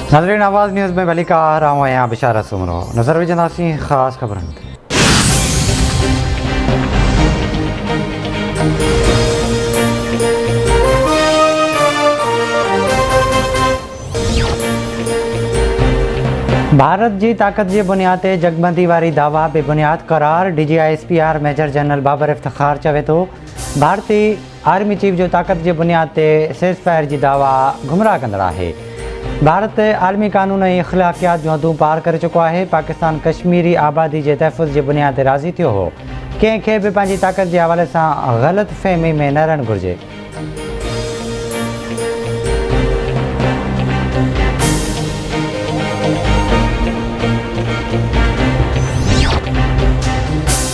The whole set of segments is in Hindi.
नाज़रीन आवाज़ न्यूज़ में भली का रहा हूँ यहाँ बिशारत सुमरो नज़र विजनासी ख़ास खबरन भारत की ताकत की बुनियाद ते जगबंदी वारी दावा बेबुनियाद करार DGISPR major general Babar Iftikhar चवे तो भारतीय आर्मी चीफ जो ताकत की बुनियाद ते सेज़फायर की दावा गुमराह कंदड़ है। भारत आलमी कानून ऐं अख़लाक़ियात जो हदूं पार करे चुको है। पाकिस्तान कश्मीरी आबादी के तहफ़ुज़ की बुनियाद ते राज़ी थियो हो। कंहिंखे भी पंहिंजी ताकत के हवाले से ग़लत फ़हमी में न रहण घुरिजे।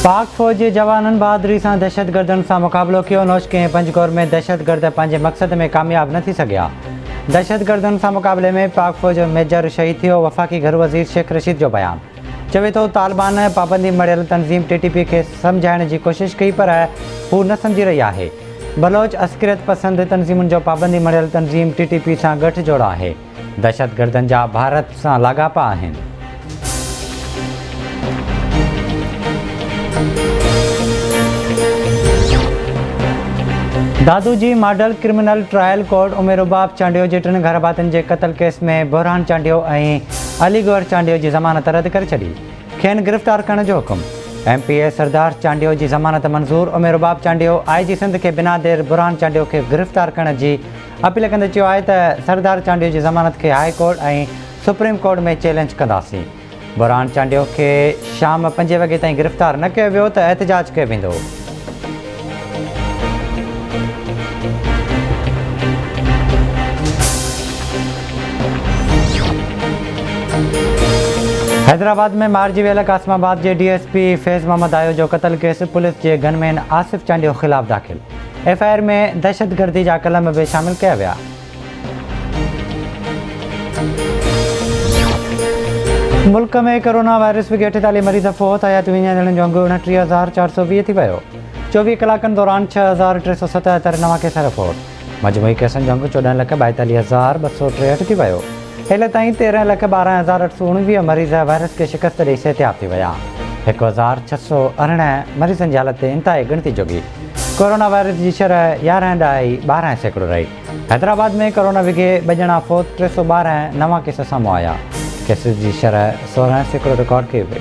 पाक फ़ौज के जवानन बहादुरी से दहशतगर्दन से मुक़ाबलो किया। नौशके पंजगोर में दहशतगर्द पंहिंजे मक़सद में कामयाब न थी सघिया। दहशतगर्दन से मुक़ाबले में पाक फ़ौज जो मेजर शहीद थियो। वफ़ाक़ी घर वज़ीर शेख रशीद जो बयान चवे तो तालिबान पाबंदी मड़ियल तंज़ीम TTP के समझाइण की कोशिश कई पर हू न समझी रही है। बलोच अस्करियत पसंद तंज़ीमुन जो पाबंदी मड़ियल तंज़ीम TTP से गठजोड़ है। दहशतगर्दन जा भारत से लागापा आहिनि। दादूजी मॉडल क्रिमिनल ट्रायल कोर्ट उमेरुबाब चांडियो जे टिन घरबातन के कत्ल केस में बुरहान चांडियो और अलीगढ़ चांडियो की ज़मानत रद्द कर छड़ी। खेन गिरफ़्तार करने जो हुक्म। MPA सरदार चांडियो की ज़मानत मंजूर। उमेरुबाब चांडियो IG सिंध के बिना देर बुरहान चांडियो के गिरफ़्तार करने की अपील कंदे चयो आहे त सरदार चांडियो की ज़मानत के हाई कोर्ट और सुप्रीम कोर्ट में चैलेंज कंदासीं। बुरहान चांडियो के शाम 5 वगे ताईं गिरफ़्तार न किया वियो त एहतजाज किया वेंदो। हैदराबाद में मारजी वियल कासमाबाद के DSP फैज़ मोहम्मद आयो जो कत्ल केस पुलिस के गनमैन आसिफ चांडियो खिलाफ दाखिल। FIR में दहशतगर्दी जा कलम भी शामिल किया विया। मुल्क में कोरोना वायरस के 48 मरीज़ फ़ौत। हयाती विञाइजण जो अंग 29,420 थी वियो। 24 कलाकनि दौरान 6,377 नवां केस रिपोर्ट। मजमूई केसनि जो अंग 14,42,263 थी वियो। हेले ताईं 13,12,819 मरीज़ वायरस के शिकस्त ॾेई सिहतयाब थी विया। 1,618 मरीज़नि की हालत इंतहाई गिणती जोगी। कोरोना वायरस की शरह 11.12% रही। हैदराबाद में कोरोना विघे 2 ॼणा फ़ौत। 312 नवां केस साम्हूं आया। केसेस की शरह 16% रिकॉर्ड की वई।